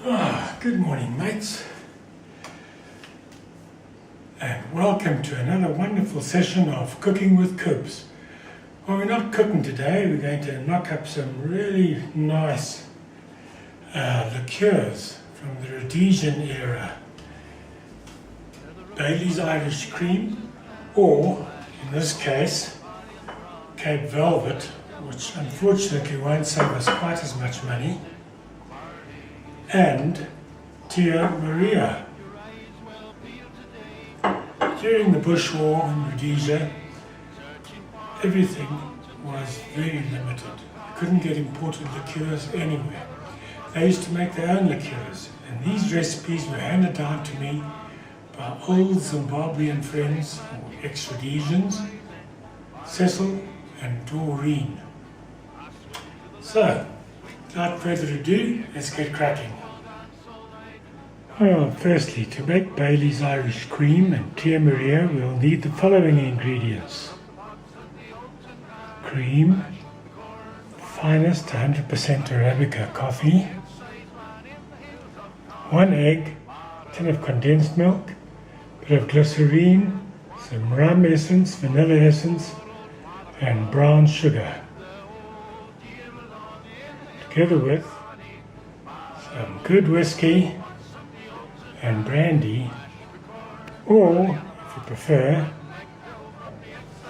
Good morning, mates, and welcome to another wonderful session of Cooking with Coobs. Well, we're not cooking today, we're going to knock up some really nice liqueurs from the Rhodesian era. Bailey's Irish Cream, or in this case, Cape Velvet, which unfortunately won't save us quite as much money, and Tia Maria. During the Bush War in Rhodesia, everything was very limited. You couldn't get imported liqueurs anywhere. They used to make their own liqueurs, and these recipes were handed down to me by old Zimbabwean friends, or ex-Rhodesians, Cecil and Doreen. So, without further ado, let's get cracking. Well, firstly, to make Bailey's Irish Cream and Tia Maria, we'll need the following ingredients. Cream, finest 100% Arabica coffee, 1 egg, tin of condensed milk, bit of glycerine, some rum essence, vanilla essence, and brown sugar. Together with some good whiskey and brandy, or if you prefer,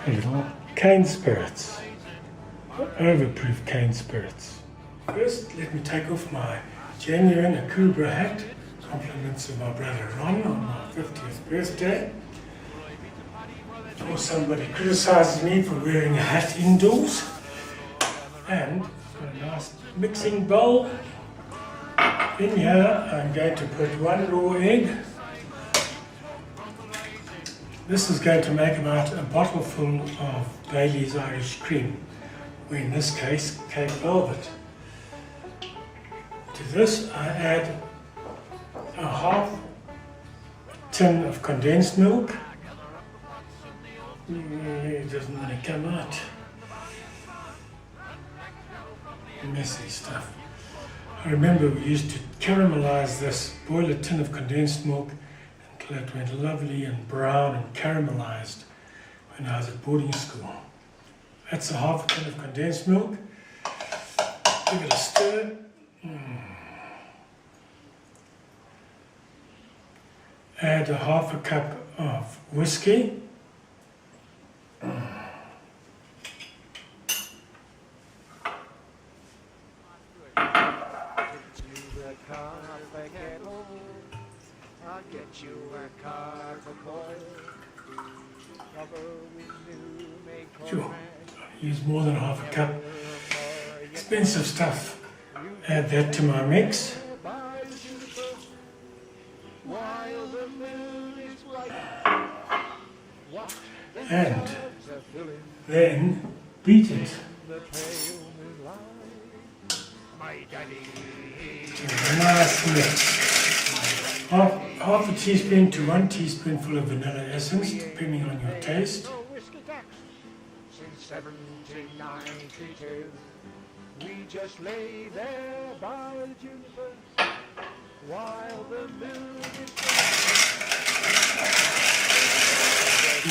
a little cane spirits, overproof cane spirits. First, let me take off my genuine Akubra hat, compliments of my brother Ron on my 50th birthday. Or somebody criticises me for wearing a hat indoors. And got a nice mixing bowl. In here I'm going to put 1 raw egg. This is going to make about a bottle full of Bailey's Irish Cream, or in this case Cape Velvet. To this I add a half tin of condensed milk. It doesn't want to come out. Messy stuff. I remember we used to caramelize this, boil a tin of condensed milk until it went lovely and brown and caramelized when I was at boarding school. That's a half a tin of condensed milk. Give it a stir. Add a half a cup of whiskey. Sure, use more than half a cup. Expensive stuff. Add that to my mix. And then beat it to a nice mix. Half a teaspoon to 1 teaspoonful of vanilla essence, depending on your taste. We just lay there by the juniper while the moon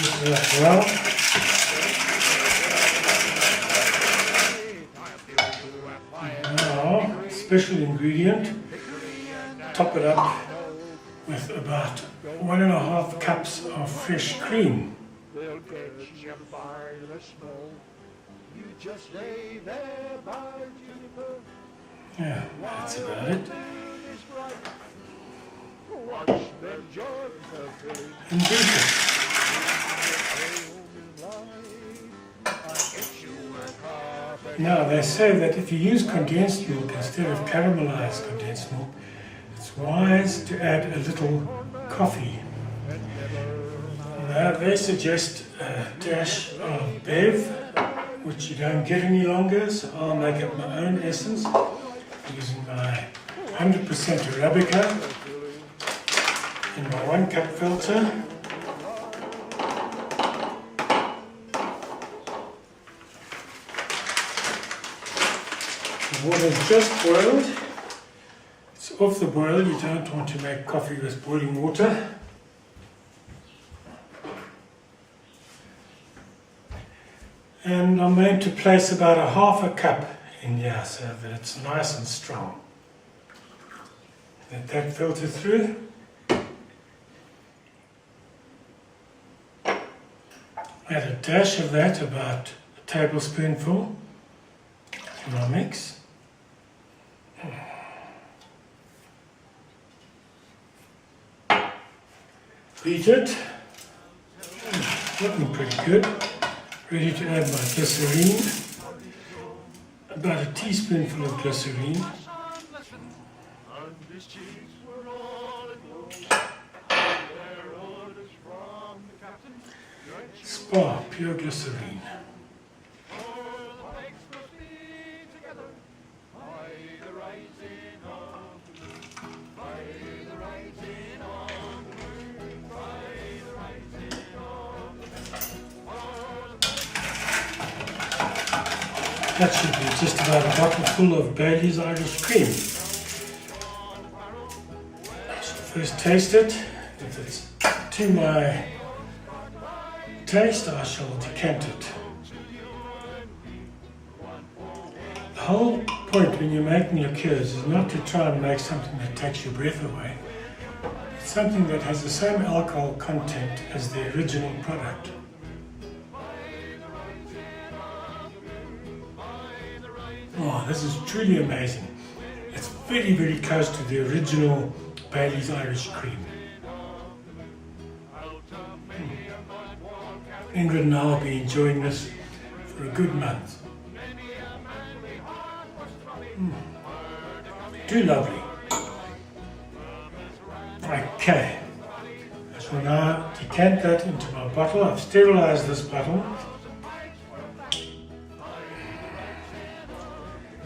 is well. Now, special ingredient, top it up with about 1.5 cups of fresh cream. Yeah, that's about it. And beat it. Now, they say that if you use condensed milk instead of caramelized condensed milk, it's wise to add a little coffee. Now, they suggest a dash of Bev, which you don't get any longer, so I'll make up my own essence using my 100% Arabica in my 1 cup filter. The water's just boiled. It's It's off the boil. You don't want to make coffee with boiling water. And I'm going to place about a half a cup in here so that it's nice and strong. Let that filter through. Add a dash of that, about a tablespoonful, to my mix. Beat it. Looking pretty good. Ready to add my glycerine. About a teaspoonful of glycerine. Spa, pure glycerine. That should be just about a bottle full of Bailey's Irish cream. I shall first taste it. If it's to my taste, I shall decant it. The whole point when you're making liqueurs is not to try and make something that takes your breath away. It's something that has the same alcohol content as the original product. Oh, this is truly amazing. It's very, very close to the original Bailey's Irish cream. Ingrid and I will be enjoying this for a good month. Too lovely. Okay, I shall now decant that into my bottle. I've sterilized this bottle.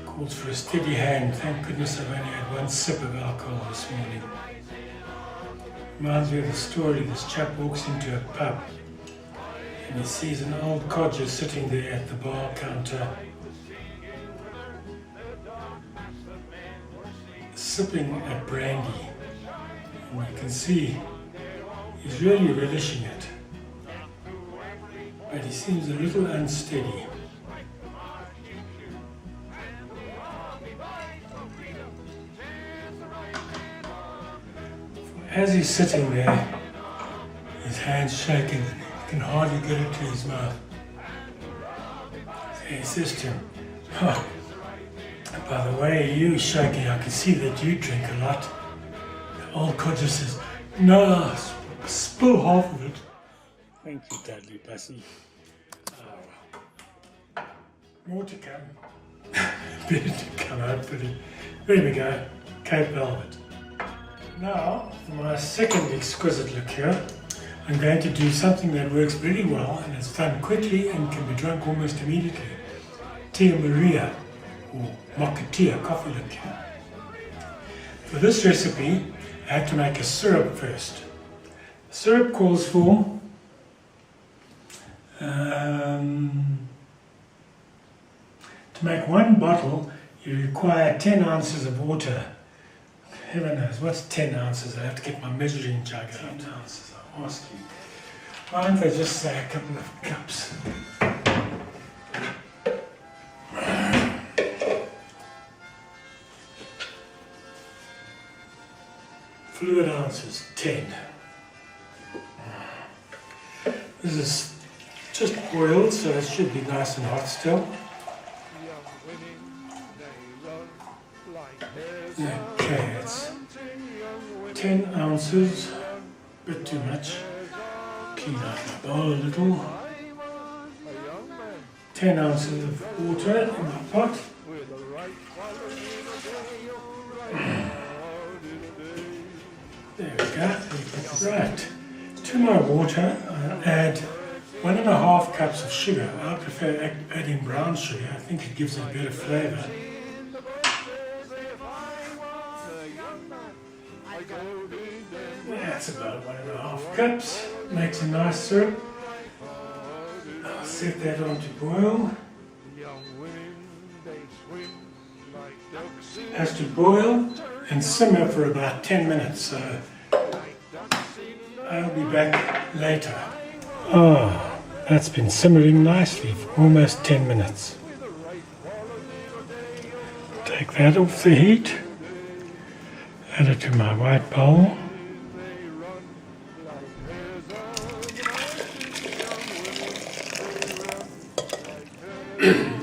Calls for a steady hand. Thank goodness I've only had one sip of alcohol this morning. Reminds me of the story. This chap walks into a pub and he sees an old codger sitting there at the bar counter, sipping a brandy. And you can see he's really relishing it, but he seems a little unsteady. As he's sitting there, his hand's shaking and he can hardly get it to his mouth. So he says to him, "Oh, by the way you're shaking, I can see that you drink a lot." The old codger says, "No, spill half of it." Thank you, Dudley Bussy. More to come. Better to come, hopefully. There we go, Cape Velvet. Now, for my second exquisite liqueur, I'm going to do something that works very well and it's done quickly and can be drunk almost immediately. Tia Maria, or Mochatia coffee liqueur. For this recipe, I had to make a syrup first. The syrup calls for to make one bottle, you require 10 ounces of water. Heaven knows, what's 10 ounces? I have to get my measuring jug out. 10 ounces, I'm asking. Why don't they just say a couple of cups? Fluid ounces, 10. This is just boiled, so it should be nice and hot still. Okay, it's 10 ounces, a bit too much. Clean out my bowl a little. 10 ounces of water in my pot. There we go. Right, to my water I add 1.5 cups of sugar. I prefer adding brown sugar, I think it gives it a better flavour. That's about 1.5 cups. Makes a nice syrup. I'll set that on to boil. Has to boil and simmer for about 10 minutes, so I'll be back later. Ah, that's been simmering nicely for almost 10 minutes. Take that off the heat, add it to my white bowl.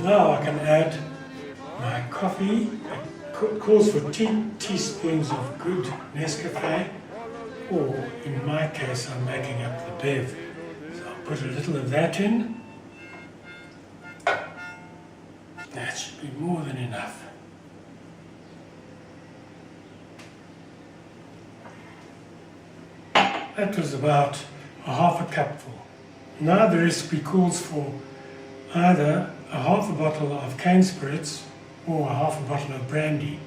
Now I can add my coffee. It calls for 2 teaspoons of good Nescafe, or in my case I'm making up the bev. So I'll put a little of that in. That should be more than enough. That was about a half a cupful. Now the recipe calls for either a half a bottle of cane spirits or a half a bottle of brandy.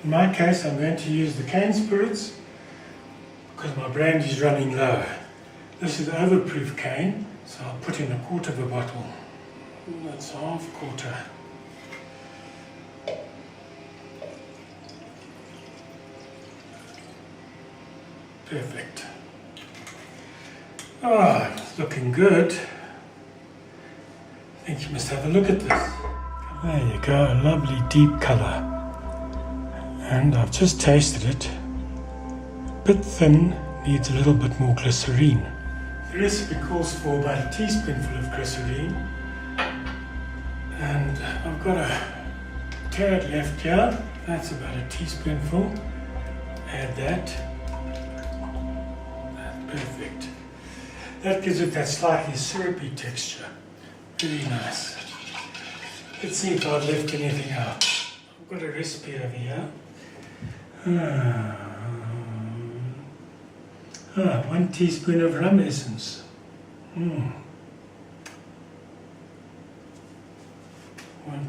In my case, I'm going to use the cane spirits because my brandy is running low. This is overproof cane, so I'll put in a quarter of a bottle. That's half a quarter. Perfect. Oh, it's looking good. I think you must have a look at this. There you go, a lovely deep colour. And I've just tasted it. A bit thin, needs a little bit more glycerine. The recipe calls for about a teaspoonful of glycerine. And I've got a tad left here. That's about a teaspoonful. Add that. That's perfect. That gives it that slightly syrupy texture. Really nice. Let's see if I've left anything out. I've got a recipe over here. 1 teaspoon of rum essence. 1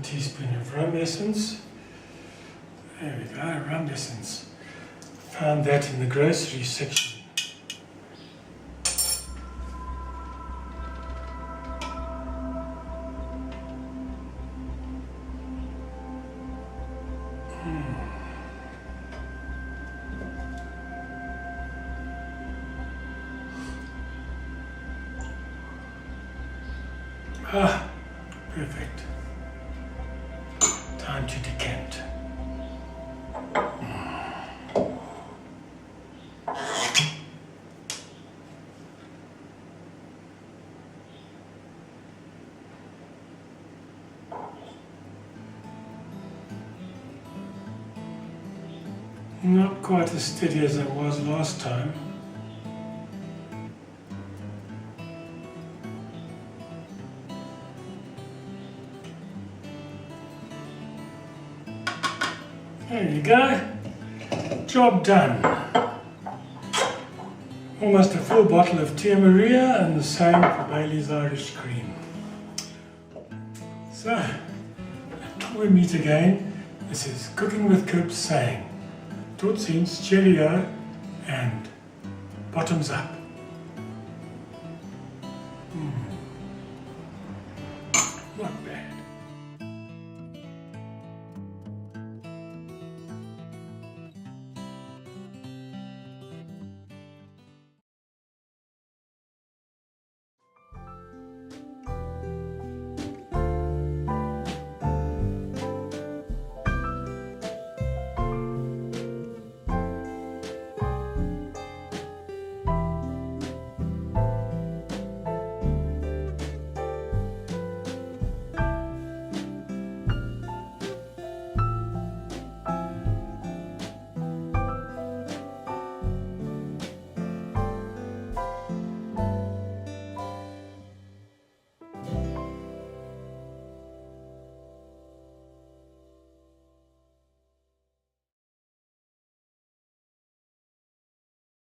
teaspoon of rum essence. There we go, rum essence. Found that in the grocery section. Ah, perfect. Time to decant. Not quite as steady as I was last time. There you go, job done. Almost a full bottle of Tia Maria and the same for Bailey's Irish Cream. So, until we meet again, this is Cooking with Coobs saying, tot ziens, cheerio, and bottoms up.